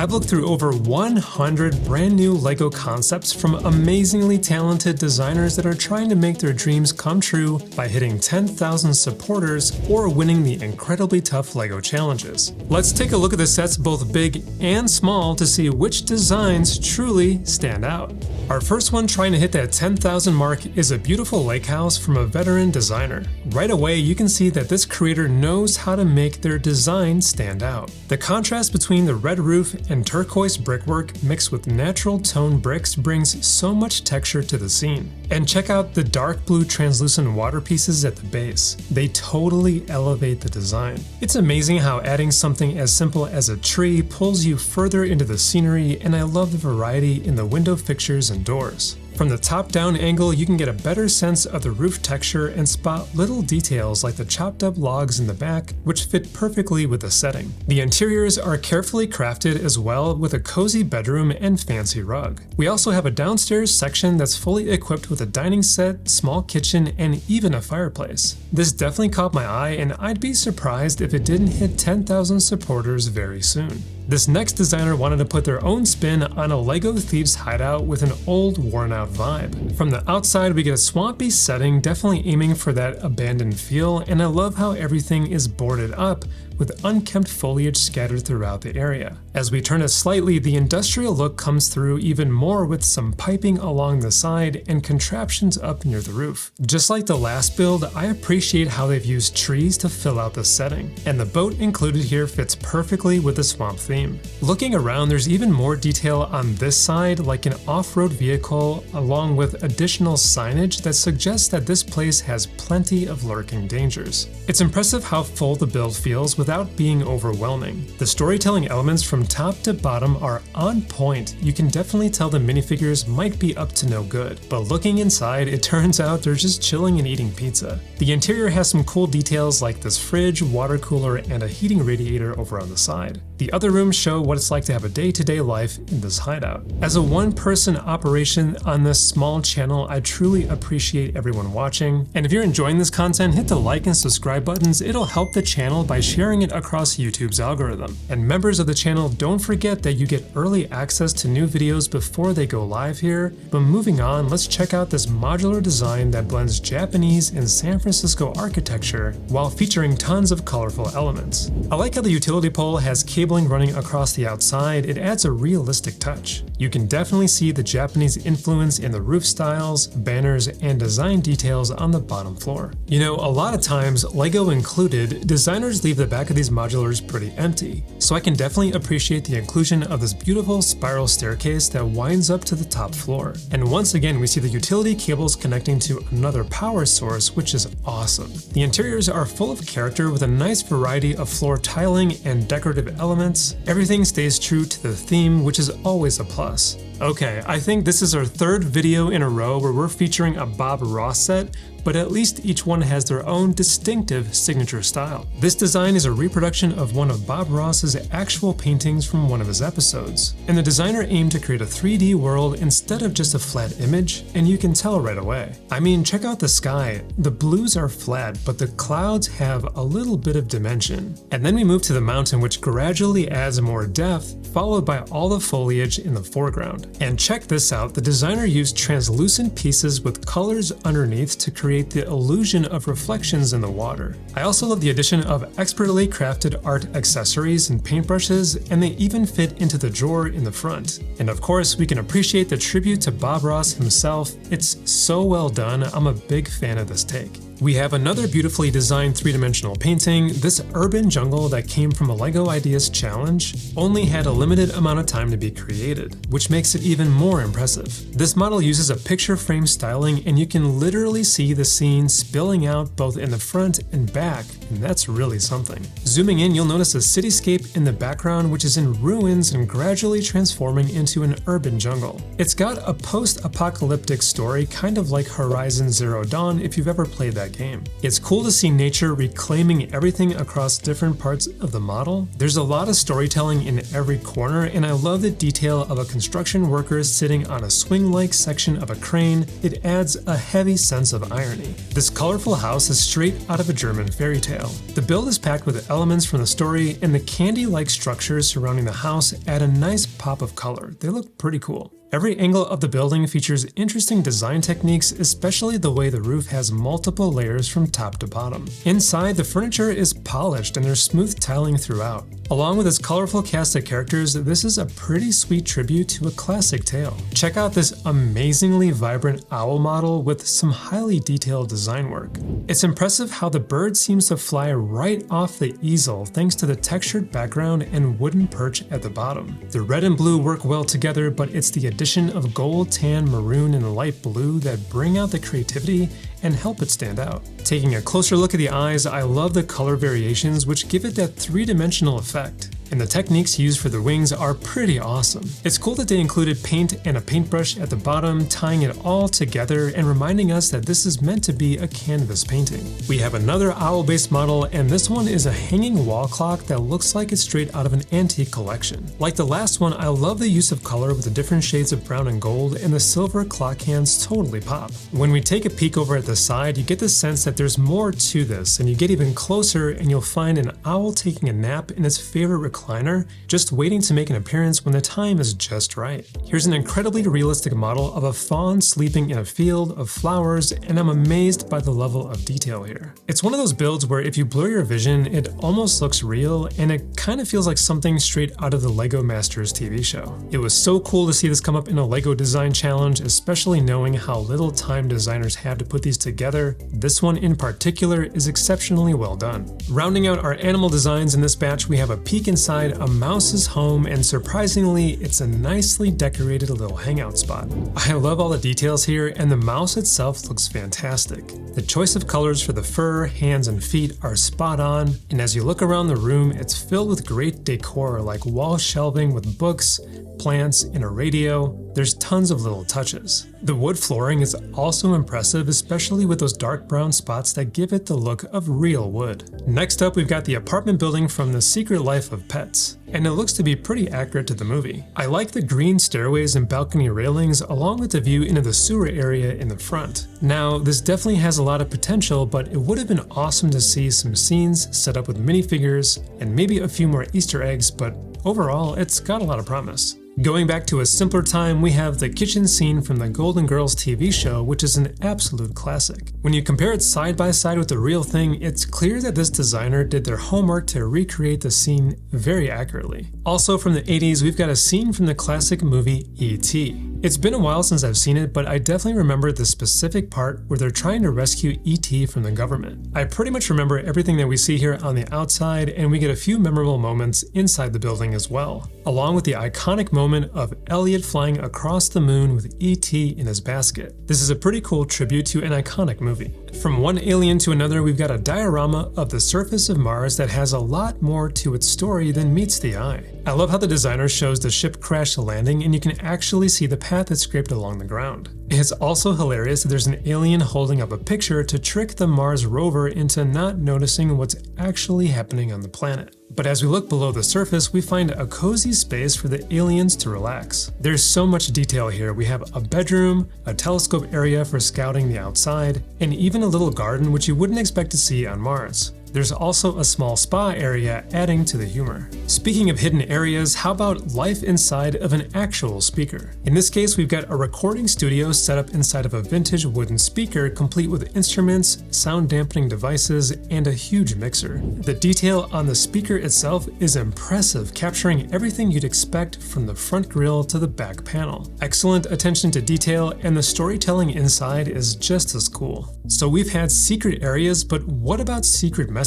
I've looked through over 100 brand new LEGO concepts from amazingly talented designers that are trying to make their dreams come true by hitting 10,000 supporters or winning the incredibly tough LEGO challenges. Let's take a look at the sets both big and small to see which designs truly stand out. Our first one trying to hit that 10,000 mark is a beautiful lake house from a veteran designer. Right away, you can see that this creator knows how to make their design stand out. The contrast between the red roof and turquoise brickwork mixed with natural tone bricks brings so much texture to the scene. And check out the dark blue translucent water pieces at the base. They totally elevate the design. It's amazing how adding something as simple as a tree pulls you further into the scenery, and I love the variety in the window fixtures and doors. From the top-down angle, you can get a better sense of the roof texture and spot little details like the chopped up logs in the back, which fit perfectly with the setting. The interiors are carefully crafted as well, with a cozy bedroom and fancy rug. We also have a downstairs section that's fully equipped with a dining set, small kitchen, and even a fireplace. This definitely caught my eye, and I'd be surprised if it didn't hit 10,000 supporters very soon. This next designer wanted to put their own spin on a LEGO Thieves hideout with an old, worn-out vibe. From the outside, we get a swampy setting, definitely aiming for that abandoned feel, and I love how everything is boarded up with unkempt foliage scattered throughout the area. As we turn it slightly, the industrial look comes through even more with some piping along the side and contraptions up near the roof. Just like the last build, I appreciate how they've used trees to fill out the setting, and the boat included here fits perfectly with the swamp theme. Looking around, there's even more detail on this side, like an off-road vehicle, along with additional signage that suggests that this place has plenty of lurking dangers. It's impressive how full the build feels without being overwhelming. The storytelling elements from top to bottom are on point. You can definitely tell the minifigures might be up to no good, but looking inside, it turns out they're just chilling and eating pizza. The interior has some cool details like this fridge, water cooler, and a heating radiator over on the side. The other rooms show what it's like to have a day-to-day life in this hideout. As a one-person operation on this small channel, I truly appreciate everyone watching. And if you're enjoying this content, hit the like and subscribe buttons. It'll help the channel by sharing it across YouTube's algorithm. And members of the channel, don't forget that you get early access to new videos before they go live here. But moving on, let's check out this modular design that blends Japanese and San Francisco architecture while featuring tons of colorful elements. I like how the utility pole has cabling running across the outside. It adds a realistic touch. You can definitely see the Japanese influence in the roof styles, banners, and design details on the bottom floor. You know, a lot of times, LEGO included, designers leave the back of these modulars pretty empty, so I can definitely appreciate the inclusion of this beautiful spiral staircase that winds up to the top floor. And once again, we see the utility cables connecting to another power source, which is awesome. The interiors are full of character with a nice variety of floor tiling and decorative elements. Everything stays true to the theme, which is always a plus. Okay, I think this is our third video in a row where we're featuring a Bob Ross set, but at least each one has their own distinctive signature style. This design is a reproduction of one of Bob Ross's actual paintings from one of his episodes, and the designer aimed to create a 3D world instead of just a flat image, and you can tell right away. I mean, check out the sky. The blues are flat, but the clouds have a little bit of dimension. And then we move to the mountain, which gradually adds more depth, followed by all the foliage in the foreground. And check this out, the designer used translucent pieces with colors underneath to create the illusion of reflections in the water. I also love the addition of expertly crafted art accessories and paintbrushes, and they even fit into the drawer in the front. And of course, we can appreciate the tribute to Bob Ross himself. It's so well done. I'm a big fan of this take. We have another beautifully designed three-dimensional painting. This urban jungle that came from a LEGO Ideas challenge only had a limited amount of time to be created, which makes it even more impressive. This model uses a picture frame styling, and you can literally see the scene spilling out both in the front and back, and that's really something. Zooming in, you'll notice a cityscape in the background, which is in ruins and gradually transforming into an urban jungle. It's got a post-apocalyptic story, kind of like Horizon Zero Dawn if you've ever played that game. It's cool to see nature reclaiming everything across different parts of the model. There's a lot of storytelling in every corner, and I love the detail of a construction worker sitting on a swing-like section of a crane. It adds a heavy sense of irony. This colorful house is straight out of a German fairy tale. detail. The build is packed with elements from the story, and the candy-like structures surrounding the house add a nice pop of color. They look pretty cool. Every angle of the building features interesting design techniques, especially the way the roof has multiple layers from top to bottom. Inside, the furniture is polished and there's smooth tiling throughout. Along with its colorful cast of characters, this is a pretty sweet tribute to a classic tale. Check out this amazingly vibrant owl model with some highly detailed design work. It's impressive how the bird seems to fly right off the easel thanks to the textured background and wooden perch at the bottom. The red and blue work well together, but it's the addition of gold, tan, maroon, and light blue that bring out the creativity and help it stand out. Taking a closer look at the eyes, I love the color variations which give it that three-dimensional effect. And the techniques used for the wings are pretty awesome. It's cool that they included paint and a paintbrush at the bottom, tying it all together and reminding us that this is meant to be a canvas painting. We have another owl-based model, and this one is a hanging wall clock that looks like it's straight out of an antique collection. Like the last one, I love the use of color with the different shades of brown and gold, and the silver clock hands totally pop. When we take a peek over at the side, you get the sense that there's more to this, and you get even closer and you'll find an owl taking a nap in its favorite recliner, just waiting to make an appearance when the time is just right. Here's an incredibly realistic model of a fawn sleeping in a field of flowers, and I'm amazed by the level of detail here. It's one of those builds where if you blur your vision, it almost looks real, and it kind of feels like something straight out of the LEGO Masters TV show. It was so cool to see this come up in a LEGO design challenge, especially knowing how little time designers have to put these together. This one in particular is exceptionally well done. Rounding out our animal designs in this batch, we have a peek inside a mouse's home, and surprisingly, it's a nicely decorated little hangout spot. I love all the details here, and the mouse itself looks fantastic. The choice of colors for the fur, hands, and feet are spot on, and as you look around the room, it's filled with great decor like wall shelving with books, plants, and a radio. There's tons of little touches. The wood flooring is also impressive, especially with those dark brown spots that give it the look of real wood. Next up, we've got the apartment building from The Secret Life of Pets, and it looks to be pretty accurate to the movie. I like the green stairways and balcony railings along with the view into the sewer area in the front. Now, this definitely has a lot of potential, but it would have been awesome to see some scenes set up with minifigures and maybe a few more Easter eggs, but overall, it's got a lot of promise. Going back to a simpler time, we have the kitchen scene from the Golden Girls TV show, which is an absolute classic. When you compare it side by side with the real thing, it's clear that this designer did their homework to recreate the scene very accurately. Also from the 80s, we've got a scene from the classic movie E.T. It's been a while since I've seen it, but I definitely remember the specific part where they're trying to rescue E.T. from the government. I pretty much remember everything that we see here on the outside, and we get a few memorable moments inside the building as well, along with the iconic moment of Elliot flying across the moon with E.T. in his basket. This is a pretty cool tribute to an iconic movie. From one alien to another, we've got a diorama of the surface of Mars that has a lot more to its story than meets the eye. I love how the designer shows the ship crash landing, and you can actually see the path it's scraped along the ground. It's also hilarious that there's an alien holding up a picture to trick the Mars rover into not noticing what's actually happening on the planet. But as we look below the surface, we find a cozy space for the aliens to relax. There's so much detail here. We have a bedroom, a telescope area for scouting the outside, and even a little garden which you wouldn't expect to see on Mars. There's also a small spa area adding to the humor. Speaking of hidden areas, how about life inside of an actual speaker? In this case, we've got a recording studio set up inside of a vintage wooden speaker complete with instruments, sound dampening devices, and a huge mixer. The detail on the speaker itself is impressive, capturing everything you'd expect from the front grille to the back panel. Excellent attention to detail, and the storytelling inside is just as cool. So we've had secret areas, but what about secret messages?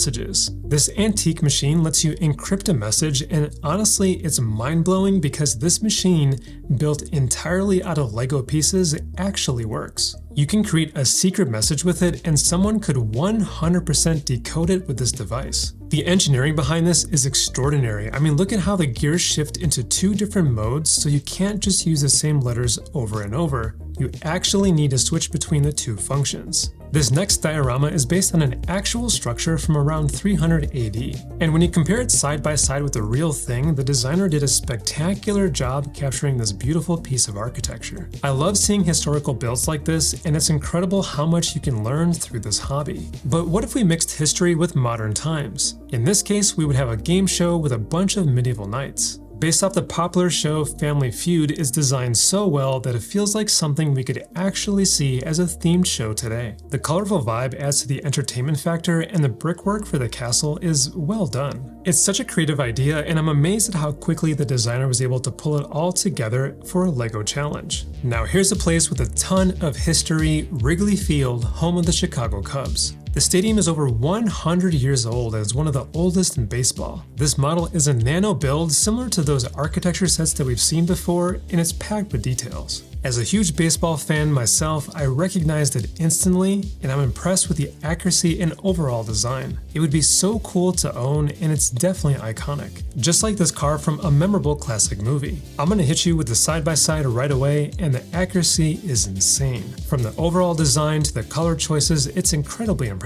This antique machine lets you encrypt a message, and honestly, it's mind-blowing because this machine, built entirely out of Lego pieces, actually works. You can create a secret message with it, and someone could 100% decode it with this device. The engineering behind this is extraordinary. I mean, look at how the gears shift into two different modes, so you can't just use the same letters over and over. You actually need to switch between the two functions. This next diorama is based on an actual structure from around 300 AD, and when you compare it side by side with the real thing, the designer did a spectacular job capturing this beautiful piece of architecture. I love seeing historical builds like this, and it's incredible how much you can learn through this hobby. But what if we mixed history with modern times? In this case, we would have a game show with a bunch of medieval knights. Based off the popular show Family Feud is designed so well that it feels like something we could actually see as a themed show today. The colorful vibe adds to the entertainment factor, and the brickwork for the castle is well done. It's such a creative idea, and I'm amazed at how quickly the designer was able to pull it all together for a LEGO challenge. Now here's a place with a ton of history, Wrigley Field, home of the Chicago Cubs. The stadium is over 100 years old and is one of the oldest in baseball. This model is a nano build similar to those architecture sets that we've seen before, and it's packed with details. As a huge baseball fan myself, I recognized it instantly, and I'm impressed with the accuracy and overall design. It would be so cool to own, and it's definitely iconic. Just like this car from a memorable classic movie. I'm gonna hit you with the side-by-side right away, and the accuracy is insane. From the overall design to the color choices, it's incredibly impressive.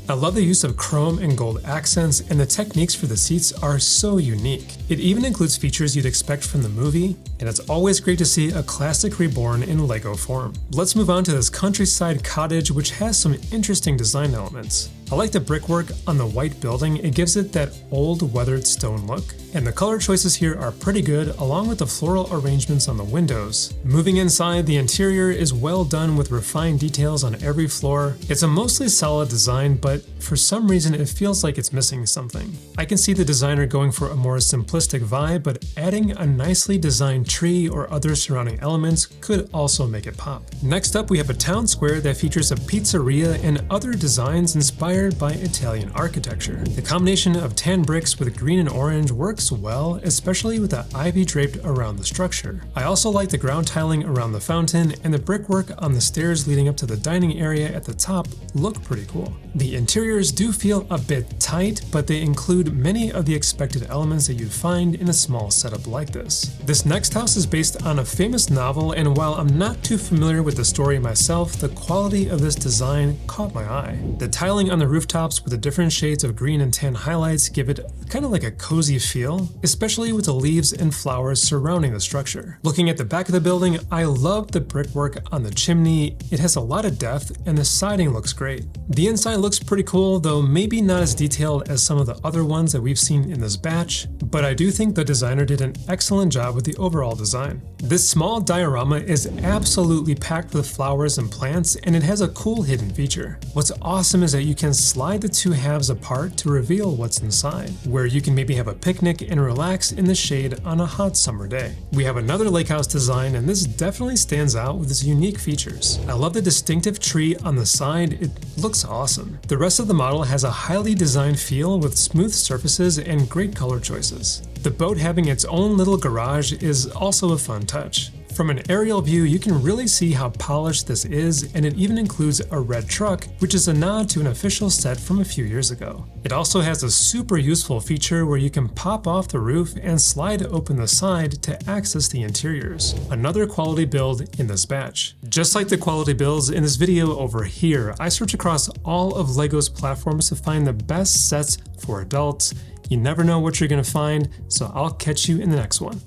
I love the use of chrome and gold accents, and the techniques for the seats are so unique. It even includes features you'd expect from the movie, and it's always great to see a classic reborn in LEGO form. Let's move on to this countryside cottage, which has some interesting design elements. I like the brickwork on the white building. It gives it that old weathered stone look. And the color choices here are pretty good, along with the floral arrangements on the windows. Moving inside, the interior is well done with refined details on every floor. It's a mostly solid design, but for some reason it feels like it's missing something. I can see the designer going for a more simplistic vibe, but adding a nicely designed tree or other surrounding elements could also make it pop. Next up, we have a town square that features a pizzeria and other designs inspired by Italian architecture. The combination of tan bricks with green and orange works well, especially with the ivy draped around the structure. I also like the ground tiling around the fountain, and the brickwork on the stairs leading up to the dining area at the top look pretty cool. The interiors do feel a bit tight, but they include many of the expected elements that you'd find in a small setup like this. This next house is based on a famous novel, and while I'm not too familiar with the story myself, the quality of this design caught my eye. The tiling on the rooftops with the different shades of green and tan highlights give it kind of like a cozy feel, especially with the leaves and flowers surrounding the structure. Looking at the back of the building, I love the brickwork on the chimney. It has a lot of depth, and the siding looks great. The inside looks pretty cool, though maybe not as detailed as some of the other ones that we've seen in this batch, but I do think the designer did an excellent job with the overall design. This small diorama is absolutely packed with flowers and plants, and it has a cool hidden feature. What's awesome is that you can slide the two halves apart to reveal what's inside, where you can maybe have a picnic and relax in the shade on a hot summer day. We have another lake house design, and this definitely stands out with its unique features. I love the distinctive tree on the side. It looks awesome. The rest of the model has a highly designed feel with smooth surfaces and great color choices. The boat having its own little garage is also a fun touch. From an aerial view, you can really see how polished this is, and it even includes a red truck, which is a nod to an official set from a few years ago. It also has a super useful feature where you can pop off the roof and slide open the side to access the interiors. Another quality build in this batch. Just like the quality builds in this video over here, I search across all of LEGO's platforms to find the best sets for adults. You never know what you're gonna find, so I'll catch you in the next one.